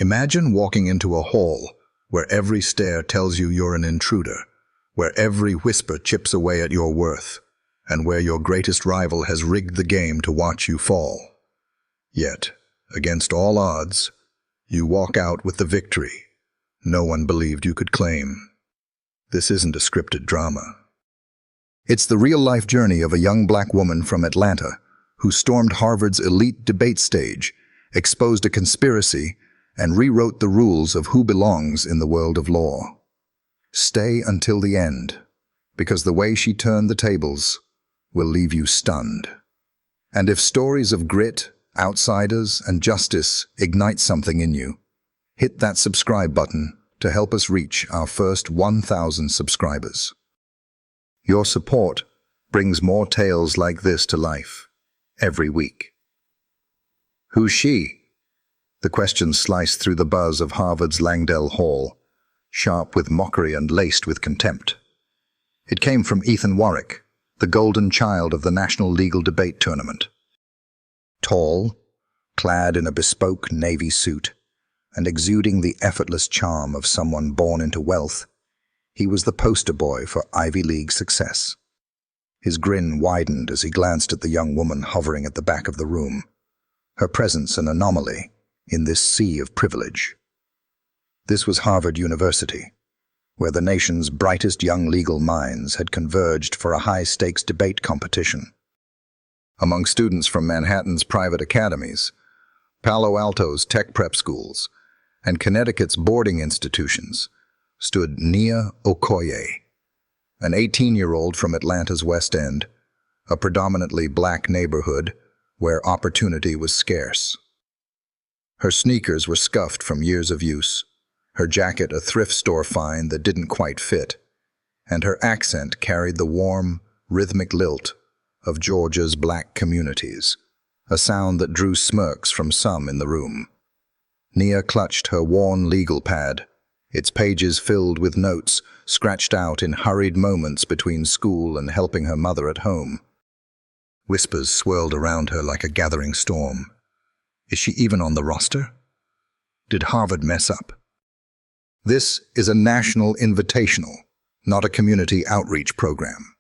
Imagine walking into a hall where every stare tells you you're an intruder, where every whisper chips away at your worth, and where your greatest rival has rigged the game to watch you fall. Yet, against all odds, you walk out with the victory no one believed you could claim. This isn't a scripted drama. It's the real-life journey of a young black woman from Atlanta who stormed Harvard's elite debate stage, exposed a conspiracy, and rewrote the rules of who belongs in the world of law. Stay until the end, because the way she turned the tables will leave you stunned. And if stories of grit, outsiders, and justice ignite something in you, hit that subscribe button to help us reach our first 1,000 subscribers. Your support brings more tales like this to life every week. Who's she? The question sliced through the buzz of Harvard's Langdell Hall, sharp with mockery and laced with contempt. It came from Ethan Warwick, the golden child of the National Legal Debate Tournament. Tall, clad in a bespoke navy suit, and exuding the effortless charm of someone born into wealth, he was the poster boy for Ivy League success. His grin widened as he glanced at the young woman hovering at the back of the room, her presence an anomaly in this sea of privilege. This was Harvard University, where the nation's brightest young legal minds had converged for a high-stakes debate competition. Among students from Manhattan's private academies, Palo Alto's tech prep schools, and Connecticut's boarding institutions, stood Nia Okoye, an 18-year-old from Atlanta's West End, a predominantly black neighborhood where opportunity was scarce. Her sneakers were scuffed from years of use, her jacket a thrift store find that didn't quite fit, and her accent carried the warm, rhythmic lilt of Georgia's black communities, a sound that drew smirks from some in the room. Nia clutched her worn legal pad, its pages filled with notes scratched out in hurried moments between school and helping her mother at home. Whispers swirled around her like a gathering storm. Is she even on the roster? Did Harvard mess up? This is a national invitational, not a community outreach program.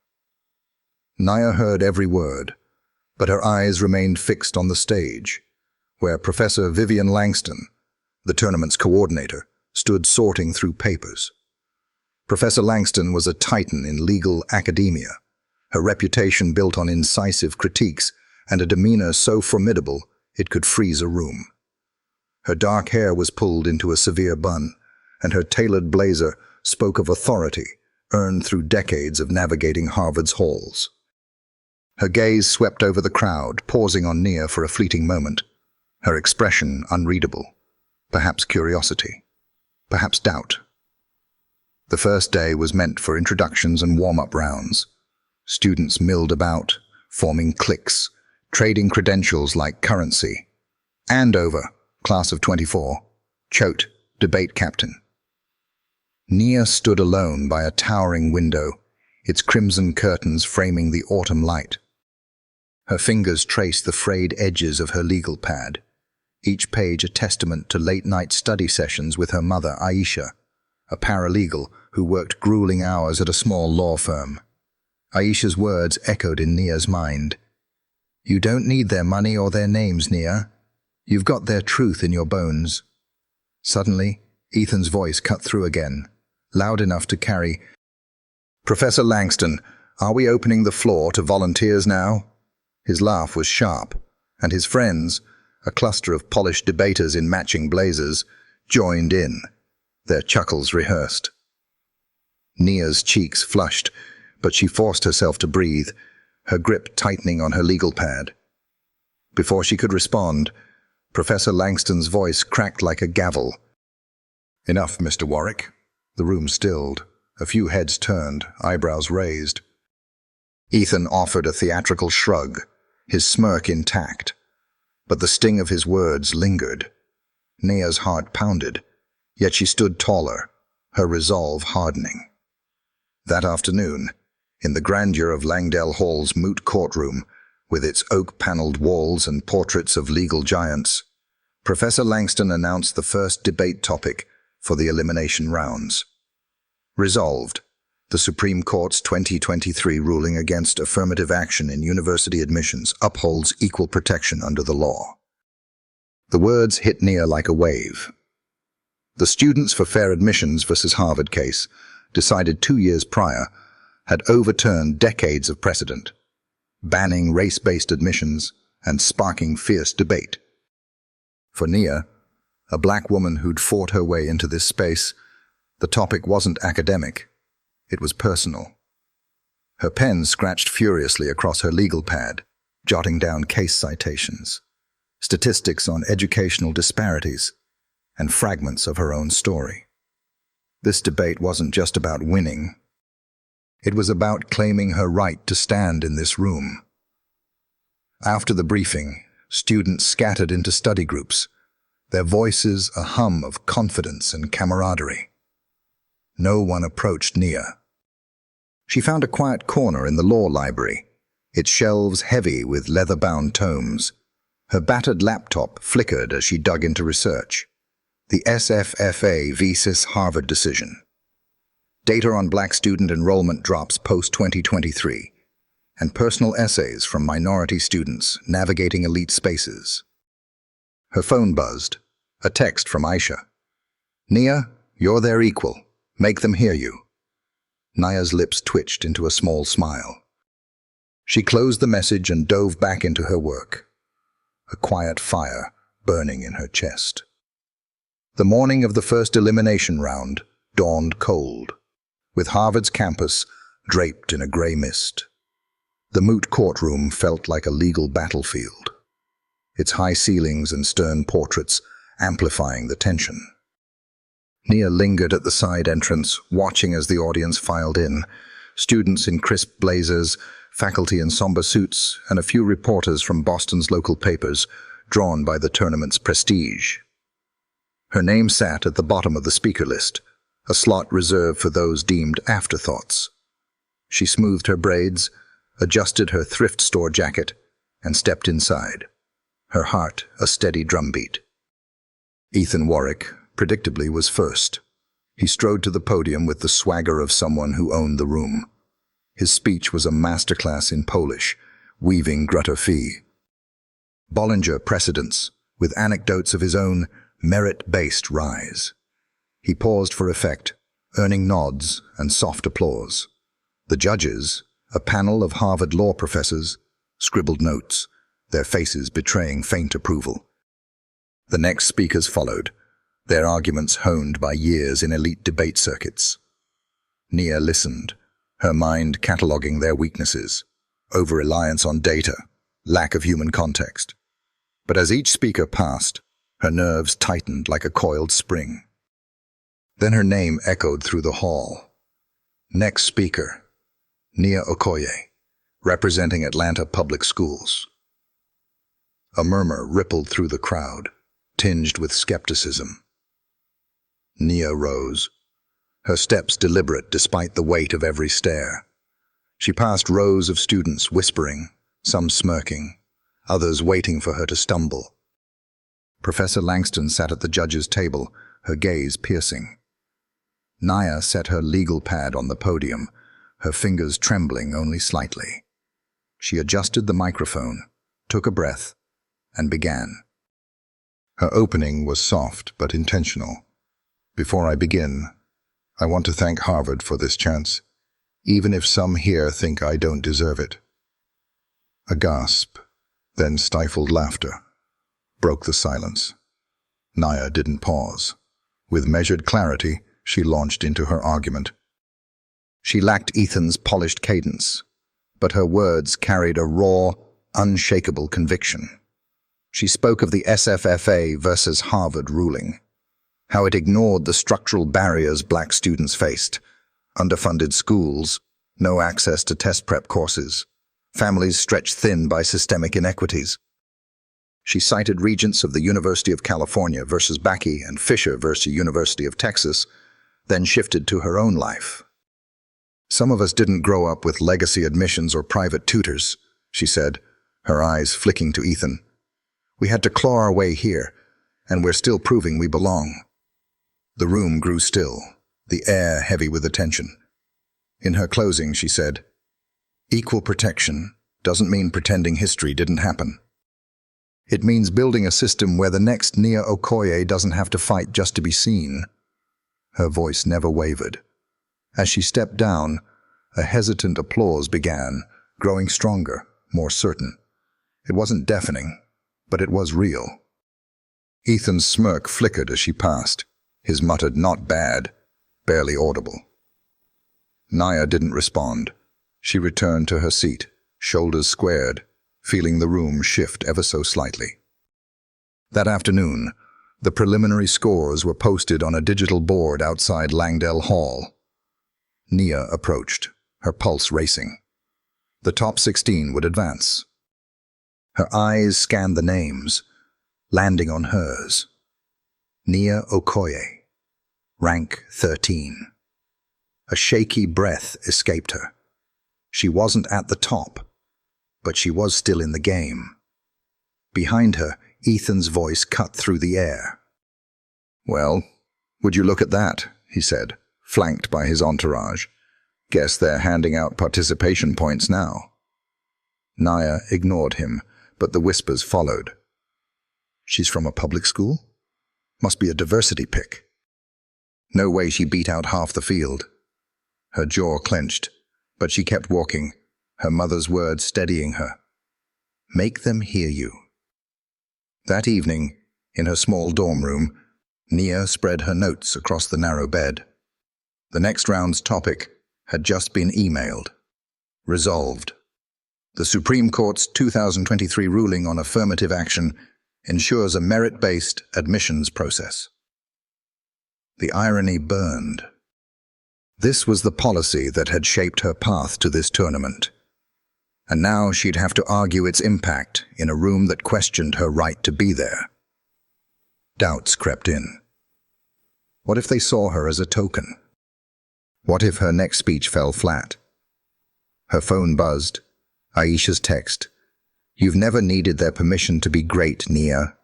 Nia heard every word, but her eyes remained fixed on the stage, where Professor Vivian Langston, the tournament's coordinator, stood sorting through papers. Professor Langston was a titan in legal academia, her reputation built on incisive critiques and a demeanor so formidable it could freeze a room. Her dark hair was pulled into a severe bun, and her tailored blazer spoke of authority earned through decades of navigating Harvard's halls. Her gaze swept over the crowd, pausing on Nia for a fleeting moment, her expression unreadable. Perhaps curiosity, perhaps doubt. The first day was meant for introductions and warm-up rounds. Students milled about, forming cliques, trading credentials like currency. Andover, class of 24, Choate, debate captain. Nia stood alone by a towering window, its crimson curtains framing the autumn light. Her fingers traced the frayed edges of her legal pad, each page a testament to late-night study sessions with her mother, Aisha, a paralegal who worked grueling hours at a small law firm. Aisha's words echoed in Nia's mind. You don't need their money or their names, Nia. You've got their truth in your bones. Suddenly, Ethan's voice cut through again, loud enough to carry, Professor Langston, are we opening the floor to volunteers now? His laugh was sharp, and his friends, a cluster of polished debaters in matching blazers, joined in, their chuckles rehearsed. Nia's cheeks flushed, but she forced herself to breathe, her grip tightening on her legal pad. Before she could respond, Professor Langston's voice cracked like a gavel. Enough, Mr. Warwick. The room stilled. A few heads turned, eyebrows raised. Ethan offered a theatrical shrug, his smirk intact. But the sting of his words lingered. Nia's heart pounded, yet she stood taller, her resolve hardening. That afternoon, in the grandeur of Langdell Hall's moot courtroom, with its oak-paneled walls and portraits of legal giants, Professor Langston announced the first debate topic for the elimination rounds. Resolved, the Supreme Court's 2023 ruling against affirmative action in university admissions upholds equal protection under the law. The words hit Nia like a wave. The Students for Fair Admissions versus Harvard case, decided 2 years prior, had overturned decades of precedent, banning race-based admissions and sparking fierce debate. For Nia, a black woman who'd fought her way into this space, the topic wasn't academic, it was personal. Her pen scratched furiously across her legal pad, jotting down case citations, statistics on educational disparities, and fragments of her own story. This debate wasn't just about winning. It was about claiming her right to stand in this room. After the briefing, students scattered into study groups, their voices a hum of confidence and camaraderie. No one approached Nia. She found a quiet corner in the law library, its shelves heavy with leather-bound tomes. Her battered laptop flickered as she dug into research. The SFFA vs. Harvard decision. Data on black student enrollment drops post-2023, and personal essays from minority students navigating elite spaces. Her phone buzzed, a text from Aisha. "Nia, you're their equal. Make them hear you." Nia's lips twitched into a small smile. She closed the message and dove back into her work, a quiet fire burning in her chest. The morning of the first elimination round dawned cold, with Harvard's campus draped in a gray mist. The moot courtroom felt like a legal battlefield, its high ceilings and stern portraits amplifying the tension. Nia lingered at the side entrance, watching as the audience filed in, students in crisp blazers, faculty in somber suits, and a few reporters from Boston's local papers, drawn by the tournament's prestige. Her name sat at the bottom of the speaker list, a slot reserved for those deemed afterthoughts. She smoothed her braids, adjusted her thrift store jacket, and stepped inside, her heart a steady drumbeat. Ethan Warwick, predictably, was first. He strode to the podium with the swagger of someone who owned the room. His speech was a masterclass in Polish, weaving grutta fee. Bollinger precedents, with anecdotes of his own merit-based rise. He paused for effect, earning nods and soft applause. The judges, a panel of Harvard law professors, scribbled notes, their faces betraying faint approval. The next speakers followed, their arguments honed by years in elite debate circuits. Nia listened, her mind cataloging their weaknesses, over-reliance on data, lack of human context. But as each speaker passed, her nerves tightened like a coiled spring. Then her name echoed through the hall. Next speaker, Nia Okoye, representing Atlanta Public Schools. A murmur rippled through the crowd, tinged with skepticism. Nia rose, her steps deliberate despite the weight of every stare. She passed rows of students whispering, some smirking, others waiting for her to stumble. Professor Langston sat at the judges' table, her gaze piercing. Nia set her legal pad on the podium, her fingers trembling only slightly. She adjusted the microphone, took a breath, and began. Her opening was soft but intentional. "Before I begin, I want to thank Harvard for this chance, even if some here think I don't deserve it." A gasp, then stifled laughter, broke the silence. Nia didn't pause. With measured clarity, she launched into her argument. She lacked Ethan's polished cadence, but her words carried a raw, unshakable conviction. She spoke of the SFFA versus Harvard ruling, how it ignored the structural barriers black students faced: underfunded schools, no access to test prep courses, families stretched thin by systemic inequities. She cited regents of the University of California versus Bakke and Fisher versus University of Texas, then shifted to her own life. "Some of us didn't grow up with legacy admissions or private tutors," she said, her eyes flicking to Ethan. "We had to claw our way here, and we're still proving we belong." The room grew still, the air heavy with attention. In her closing, she said, "Equal protection doesn't mean pretending history didn't happen. It means building a system where the next Nia Okoye doesn't have to fight just to be seen." Her voice never wavered. As she stepped down, a hesitant applause began, growing stronger, more certain. It wasn't deafening, but it was real. Ethan's smirk flickered as she passed, his muttered "not bad" barely audible. Nia didn't respond. She returned to her seat, shoulders squared, feeling the room shift ever so slightly. That afternoon, the preliminary scores were posted on a digital board outside Langdale Hall. Nia approached, her pulse racing. The top 16 would advance. Her eyes scanned the names, landing on hers. Nia Okoye, rank 13. A shaky breath escaped her. She wasn't at the top, but she was still in the game. Behind her, Ethan's voice cut through the air. "Well, would you look at that?" he said, flanked by his entourage. "Guess they're handing out participation points now." Nia ignored him, but the whispers followed. "She's from a public school? Must be a diversity pick." No way she beat out half the field. Her jaw clenched, but she kept walking, her mother's words steadying her. "Make them hear you." That evening, in her small dorm room, Nia spread her notes across the narrow bed. The next round's topic had just been emailed. Resolved. The Supreme Court's 2023 ruling on affirmative action ensures a merit-based admissions process. The irony burned. This was the policy that had shaped her path to this tournament. And now she'd have to argue its impact in a room that questioned her right to be there. Doubts crept in. What if they saw her as a token? What if her next speech fell flat? Her phone buzzed. Aisha's text. "You've never needed their permission to be great, Nia."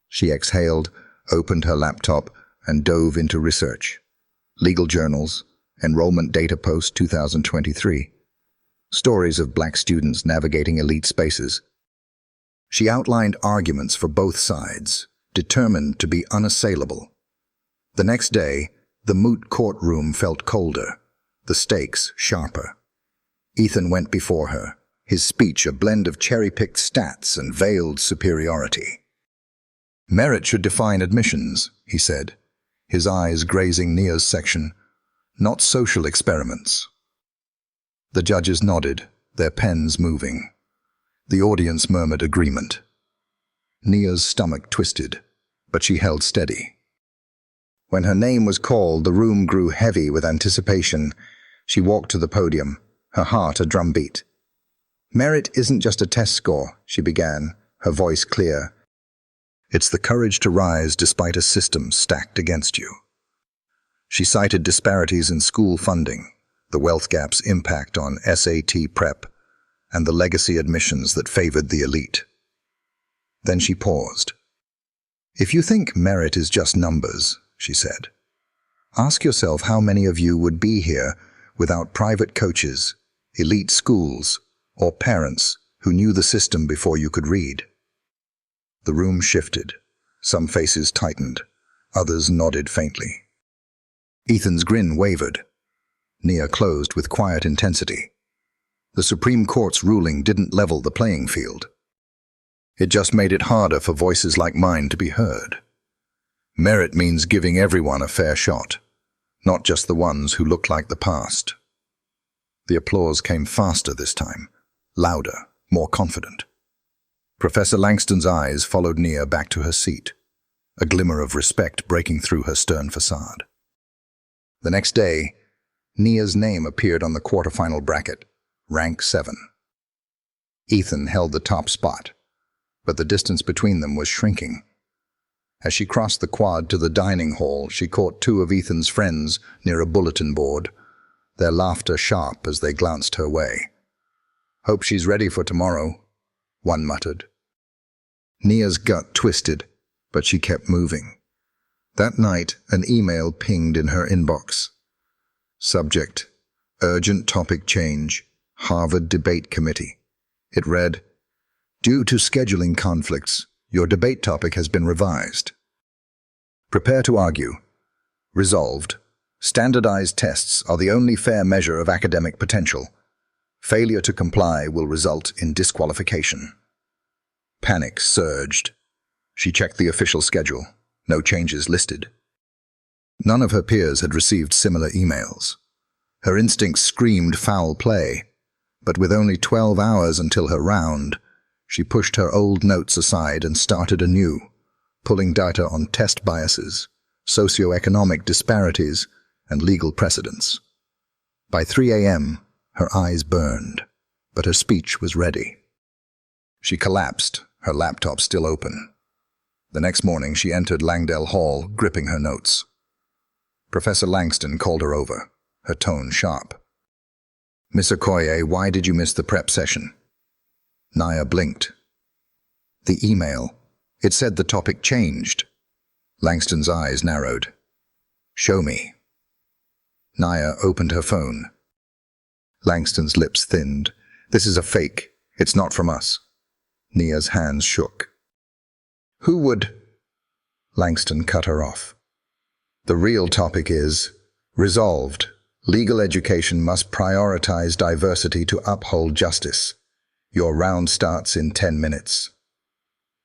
She exhaled, opened her laptop, and dove into research. Legal journals, enrollment data post 2023. Stories of black students navigating elite spaces. She outlined arguments for both sides, determined to be unassailable. The next day, the moot courtroom felt colder, the stakes sharper. Ethan went before her, his speech a blend of cherry-picked stats and veiled superiority. "Merit should define admissions," he said, his eyes grazing Nia's section, "not social experiments." The judges nodded, their pens moving. The audience murmured agreement. Nia's stomach twisted, but she held steady. When her name was called, the room grew heavy with anticipation. She walked to the podium, her heart a drumbeat. "Merit isn't just a test score," she began, her voice clear. "It's the courage to rise despite a system stacked against you." She cited disparities in school funding, the wealth gap's impact on SAT prep, and the legacy admissions that favored the elite. Then she paused. "If you think merit is just numbers," she said, "ask yourself how many of you would be here without private coaches, elite schools, or parents who knew the system before you could read." The room shifted. Some faces tightened, others nodded faintly. Ethan's grin wavered. Nia closed with quiet intensity. The Supreme Court's ruling didn't level the playing field. It just made it harder for voices like mine to be heard. Merit means giving everyone a fair shot, not just the ones who look like the past. The applause came faster this time, louder, more confident. Professor Langston's eyes followed Nia back to her seat, a glimmer of respect breaking through her stern facade. The next day, Nia's name appeared on the quarterfinal bracket, rank 7. Ethan held the top spot, but the distance between them was shrinking. As she crossed the quad to the dining hall, she caught two of Ethan's friends near a bulletin board, their laughter sharp as they glanced her way. "Hope she's ready for tomorrow," one muttered. Nia's gut twisted. but she kept moving. That night, an email pinged in her inbox. Subject: Urgent topic change, Harvard Debate Committee. It read, "Due to scheduling conflicts, your debate topic has been revised. Prepare to argue. Resolved. Standardized tests are the only fair measure of academic potential. Failure to comply will result in disqualification." Panic surged. She checked the official schedule. No changes listed. None of her peers had received similar emails. Her instincts screamed foul play, but with only 12 hours until her round, she pushed her old notes aside and started anew, pulling data on test biases, socioeconomic disparities, and legal precedents. By 3 a.m., her eyes burned, but her speech was ready. She collapsed, her laptop still open. The next morning, she entered Langdale Hall, gripping her notes. Professor Langston called her over, her tone sharp. "Miss Okoye, why did you miss the prep session?" Naya blinked. "The email. It said the topic changed." Langston's eyes narrowed. "Show me." Naya opened her phone. Langston's lips thinned. "This is a fake. It's not from us." Nia's hands shook. "Who would—" Langston cut her off. "The real topic is, resolved, legal education must prioritize diversity to uphold justice. Your round starts in 10 minutes.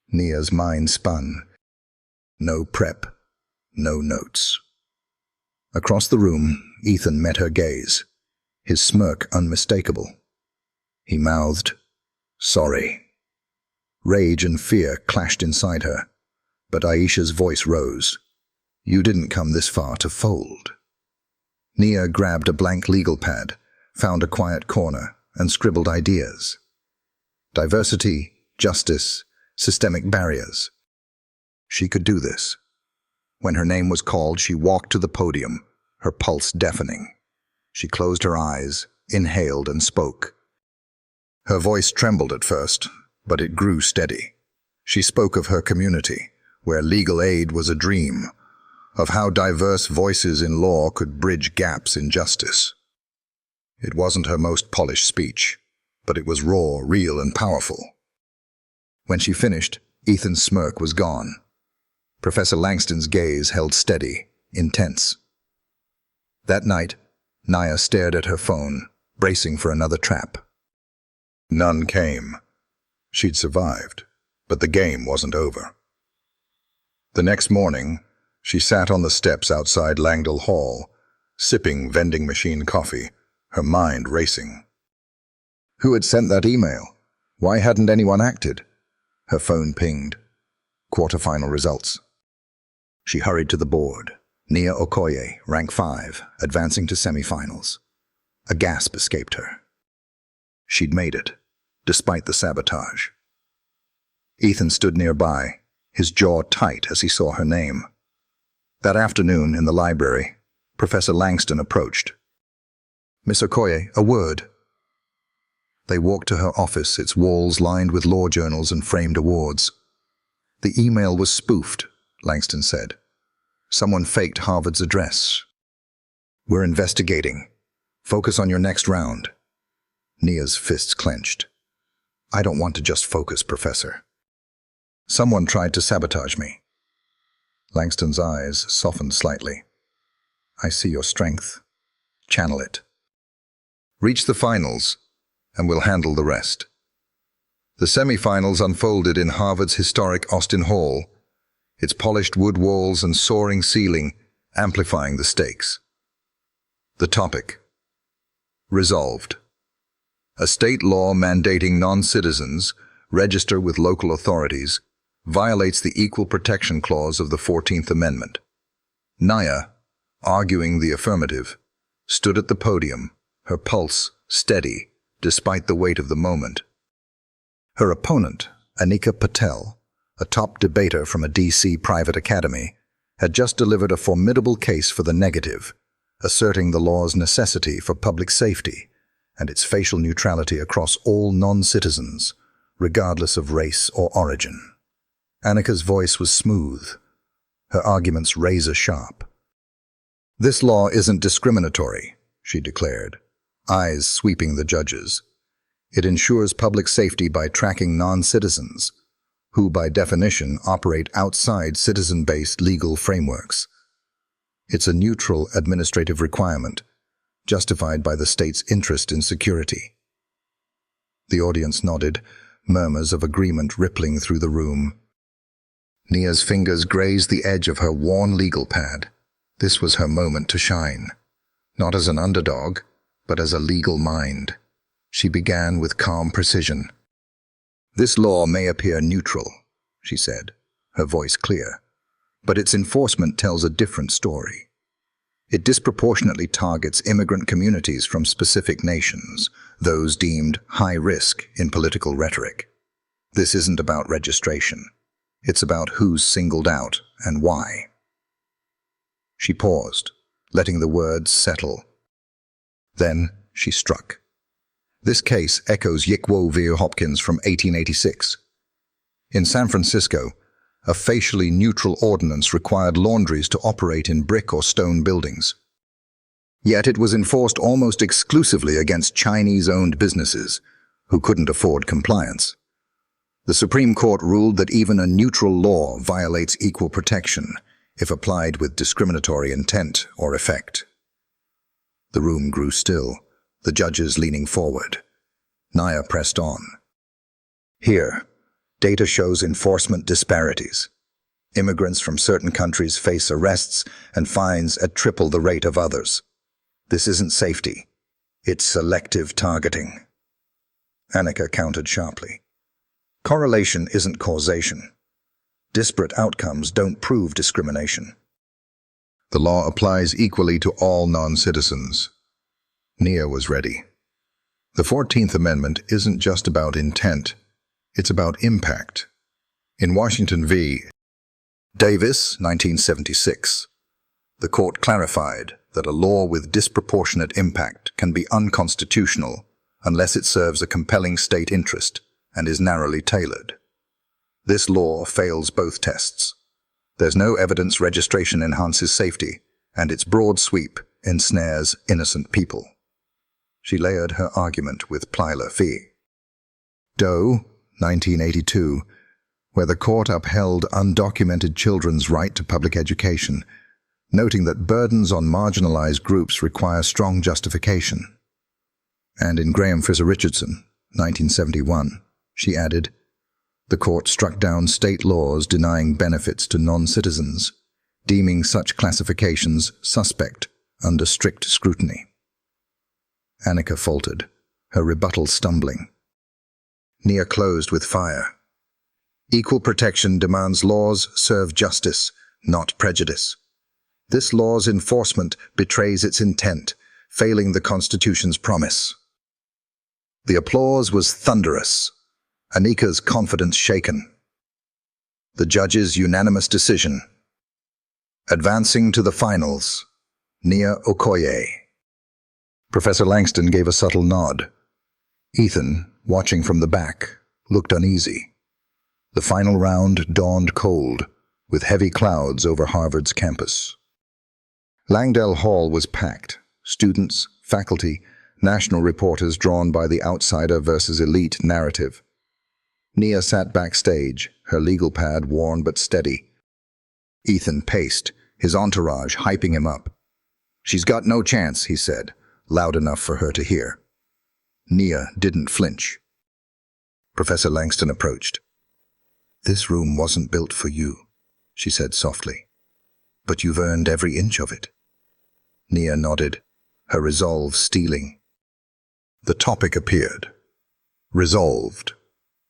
Nia's mind spun. No prep, no notes. Across the room, Ethan met her gaze, his smirk unmistakable. He mouthed, "Sorry." Rage and fear clashed inside her, but Aisha's voice rose. "You didn't come this far to fold." Nia grabbed a blank legal pad, found a quiet corner, and scribbled ideas. Diversity, justice, systemic barriers. She could do this. When her name was called, she walked to the podium, her pulse deafening. She closed her eyes, inhaled, and spoke. Her voice trembled at first, but it grew steady. She spoke of her community, where legal aid was a dream, of how diverse voices in law could bridge gaps in justice. It wasn't her most polished speech, but it was raw, real, and powerful. When she finished, Ethan's smirk was gone. Professor Langston's gaze held steady, intense. That night, Naya stared at her phone, bracing for another trap. None came. She'd survived, but the game wasn't over. The next morning, she sat on the steps outside Langdale Hall, sipping vending machine coffee, her mind racing. Who had sent that email? Why hadn't anyone acted? Her phone pinged. Quarterfinal results. She hurried to the board. Nia Okoye, rank 5, advancing to semifinals. A gasp escaped her. She'd made it, despite the sabotage. Ethan stood nearby, his jaw tight as he saw her name. That afternoon in the library, Professor Langston approached. "Miss Okoye, a word." They walked to her office, its walls lined with law journals and framed awards. "The email was spoofed," Langston said. "Someone faked Harvard's address. We're investigating. Focus on your next round." Nia's fists clenched. "I don't want to just focus, Professor. Someone tried to sabotage me." Langston's eyes softened slightly. "I see your strength. Channel it. Reach the finals, and we'll handle the rest." The semifinals unfolded in Harvard's historic Austin Hall, its polished wood walls and soaring ceiling amplifying the stakes. The topic: Resolved. A state law mandating non-citizens register with local authorities violates the Equal Protection Clause of the 14th Amendment. Naya, arguing the affirmative, stood at the podium, her pulse steady despite the weight of the moment. Her opponent, Anika Patel, a top debater from a D.C. private academy, had just delivered a formidable case for the negative, asserting the law's necessity for public safety and its facial neutrality across all non-citizens, regardless of race or origin. Annika's voice was smooth, her arguments razor-sharp. "This law isn't discriminatory," she declared, eyes sweeping the judges. "It ensures public safety by tracking non-citizens, who by definition operate outside citizen-based legal frameworks. It's a neutral administrative requirement, justified by the state's interest in security." The audience nodded, murmurs of agreement rippling through the room. Nia's fingers grazed the edge of her worn legal pad. This was her moment to shine, not as an underdog, but as a legal mind. She began with calm precision. "This law may appear neutral," she said, her voice clear, "but its enforcement tells a different story. It disproportionately targets immigrant communities from specific nations, those deemed high risk in political rhetoric. This isn't about registration. It's about who's singled out and why." She paused, letting the words settle. Then she struck. This case echoes Yickwo v. Hopkins from 1886. In San Francisco, a facially neutral ordinance required laundries to operate in brick or stone buildings. Yet it was enforced almost exclusively against Chinese-owned businesses who couldn't afford compliance. The Supreme Court ruled that even a neutral law violates equal protection if applied with discriminatory intent or effect. The room grew still, the judges leaning forward. Nia pressed on. "Here, data shows enforcement disparities. Immigrants from certain countries face arrests and fines at triple the rate of others. This isn't safety. It's selective targeting." Annika countered sharply. "Correlation isn't causation. Disparate outcomes don't prove discrimination. The law applies equally to all non-citizens." Nia was ready. The 14th Amendment isn't just about intent, it's about impact. In Washington v. Davis, 1976, the court clarified that a law with disproportionate impact can be unconstitutional unless it serves a compelling state interest and is narrowly tailored. This law fails both tests. There's no evidence registration enhances safety, and its broad sweep ensnares innocent people. She layered her argument with Plyler v. Doe, 1982, where the court upheld undocumented children's right to public education, noting that burdens on marginalized groups require strong justification. And in Graham Fraser Richardson, 1971, she added, "The court struck down state laws denying benefits to non-citizens, deeming such classifications suspect under strict scrutiny." Annika faltered, her rebuttal stumbling. Nia closed with fire. "Equal protection demands laws serve justice, not prejudice. This law's enforcement betrays its intent, failing the Constitution's promise." The applause was thunderous, Annika's confidence shaken. The judge's unanimous decision. Advancing to the finals, Nia Okoye. Professor Langston gave a subtle nod. Ethan, watching from the back, looked uneasy. The final round dawned cold, with heavy clouds over Harvard's campus. Langdale Hall was packed, students, faculty, national reporters drawn by the outsider versus elite narrative. Nia sat backstage, her legal pad worn but steady. Ethan paced, his entourage hyping him up. "She's got no chance," he said, loud enough for her to hear. Nia didn't flinch. Professor Langston approached. "This room wasn't built for you," she said softly, "but you've earned every inch of it." Nia nodded, her resolve steeling. The topic appeared. Resolved.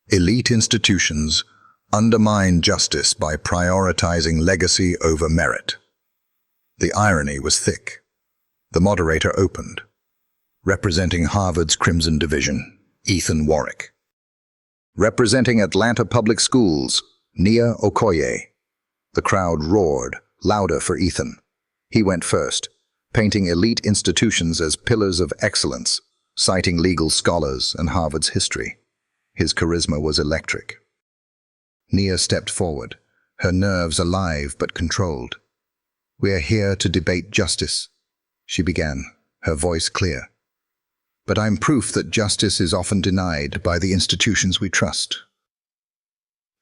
Elite institutions undermine justice by prioritizing legacy over merit. The irony was thick. The moderator opened. Representing Harvard's Crimson Division, Ethan Warwick. Representing Atlanta Public Schools, Nia Okoye. The crowd roared, louder for Ethan. He went first, painting elite institutions as pillars of excellence, citing legal scholars and Harvard's history. His charisma was electric. Nia stepped forward, her nerves alive but controlled. "We are here to debate justice," she began, her voice clear. "But I'm proof that justice is often denied by the institutions we trust."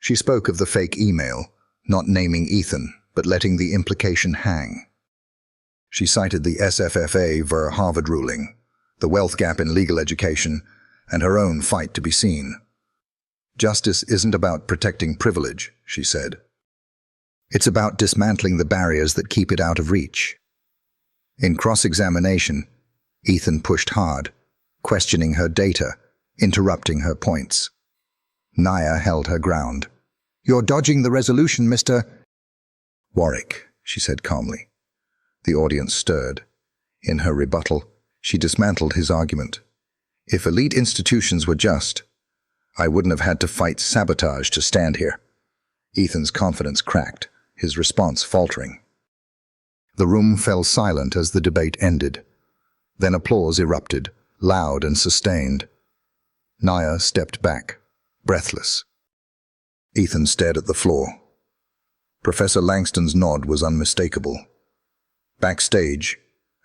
She spoke of the fake email, not naming Ethan, but letting the implication hang. She cited the SFFA ver Harvard ruling, the wealth gap in legal education, and her own fight to be seen. "Justice isn't about protecting privilege," she said. "It's about dismantling the barriers that keep it out of reach." In cross-examination, Ethan pushed hard, questioning her data, interrupting her points. Nia held her ground. "You're dodging the resolution, Mr. Warwick," she said calmly. The audience stirred. In her rebuttal, she dismantled his argument. "If elite institutions were just, I wouldn't have had to fight sabotage to stand here." Ethan's confidence cracked, his response faltering. The room fell silent as the debate ended. Then applause erupted, loud and sustained. Nia stepped back, breathless. Ethan stared at the floor. Professor Langston's nod was unmistakable. Backstage,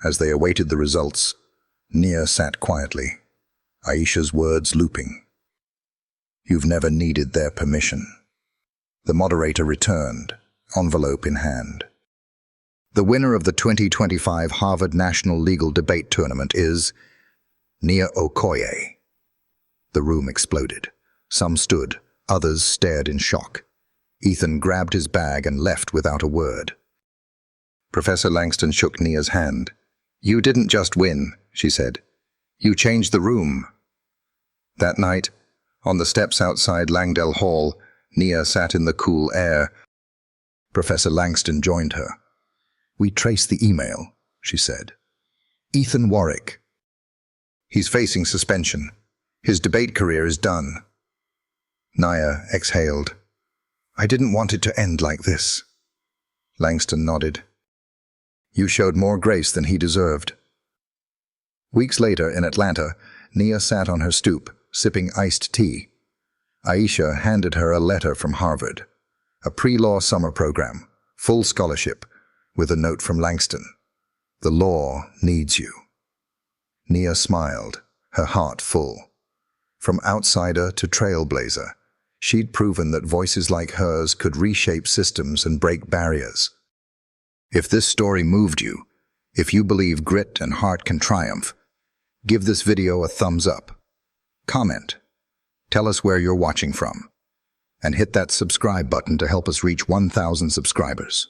as they awaited the results, Nia sat quietly, Aisha's words looping. "You've never needed their permission." The moderator returned, envelope in hand. "The winner of the 2025 Harvard National Legal Debate Tournament is Nia Okoye." The room exploded. Some stood, others stared in shock. Ethan grabbed his bag and left without a word. Professor Langston shook Nia's hand. "You didn't just win," she said. "You changed the room." That night, on the steps outside Langdale Hall, Nia sat in the cool air. Professor Langston joined her. "We traced the email," she said. "Ethan Warwick. He's facing suspension. His debate career is done." Nia exhaled. "I didn't want it to end like this." Langston nodded. "You showed more grace than he deserved." Weeks later in Atlanta, Nia sat on her stoop, sipping iced tea. Aisha handed her a letter from Harvard, a pre-law summer program, full scholarship, with a note from Langston. "The law needs you." Nia smiled, her heart full. From outsider to trailblazer, she'd proven that voices like hers could reshape systems and break barriers. If this story moved you, if you believe grit and heart can triumph, give this video a thumbs up. Comment. Tell us where you're watching from. And hit that subscribe button to help us reach 1,000 subscribers.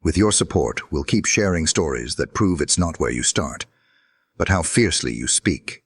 With your support, we'll keep sharing stories that prove it's not where you start, but how fiercely you speak.